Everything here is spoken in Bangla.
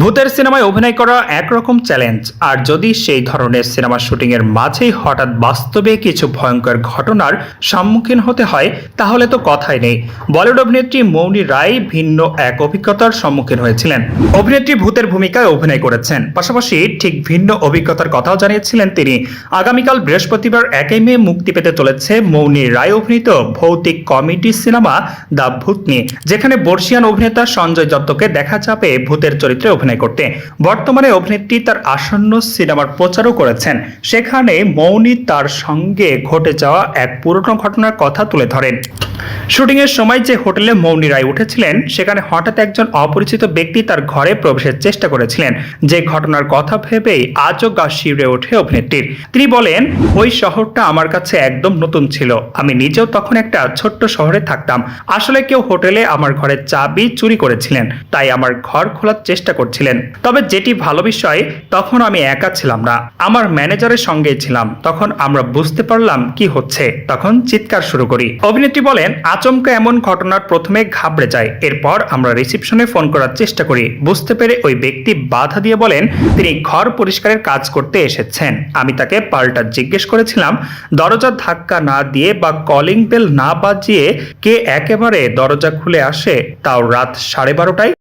ভূতের সিনেমায় অভিনয় করা একরকম চ্যালেঞ্জ, আর যদি সেই ধরনের সিনেমা শুটিংয়ের মাঝেই হঠাৎ বাস্তবে কিছু ভয়ঙ্কর ঘটনার সম্মুখীন হতে হয় তাহলে তো কথাই নেই। বলিউড অভিনেত্রী মৌনি রায় ভিন্ন এক অভিজ্ঞতার সম্মুখীন হয়েছিলেন। অভিনেত্রী ভূতের ভূমিকায় অভিনয় করেছেন, পাশাপাশি ঠিক ভিন্ন অভিজ্ঞতার কথাও জানিয়েছিলেন তিনি। আগামীকাল বৃহস্পতিবার 1 মে মুক্তি পেতে চলেছে মৌনি রায় অভিনীত ভৌতিক কমেডি সিনেমা দ্য ভূতনি, যেখানে বর্ষিয়ান অভিনেতা সঞ্জয় দত্তকে দেখা যাবে ভূতের চরিত্রে অভিনয় করতে। বর্তমানে অভিনেত্রী তার আসন্ন সিনেমার প্রচারও করেছেন। সেখানে মৌনি তার সঙ্গে ঘটে যাওয়া এক পুরনো ঘটনার কথা তুলে ধরেন। শুটিংয়ের সময় যে হোটেলে মৌনি রায় উঠেছিলেন, সেখানে হঠাৎ একজন অপরিচিত ব্যক্তি তার ঘরে প্রবেশের চেষ্টা করেছিলেন। যে ঘটনার কথা ভেবেই আজও গা শিউরে ওঠে অভিনেত্রীর। তিনি বলেন, ওই শহরটা আমার কাছে একদম নতুন ছিল। আমি নিজেও তখন একটা ছোট্ট শহরে থাকতাম। আসলে কেউ হোটেলে আমার ঘরের চাবি চুরি করেছিলেন, তাই আমার ঘর খোলার চেষ্টা করছিলেন। তবে যেটি ভালো বিষয়, তখন আমি একা ছিলাম না, আমার ম্যানেজারের সঙ্গেই ছিলাম। তখন আমরা বুঝতে পারলাম কি হচ্ছে, তখন চিৎকার শুরু করি। অভিনেত্রী বলেন, আচমকা এমন ঘটনার প্রথমে ঘাবড়ে যায়। এরপর আমরা রিসেপশনে ফোন করার চেষ্টা করি। বুঝতে পেরে ওই ব্যক্তি বাধা দিয়ে বলেন তিনি ঘর পরিষ্কারের কাজ করতে এসেছেন। আমি তাকে পাল্টা জিজ্ঞেস করেছিলাম, দরজা ধাক্কা না দিয়ে বা কলিং বেল না বাজিয়ে কে একেবারে দরজা খুলে আসে, তাও রাত 12:30টায়?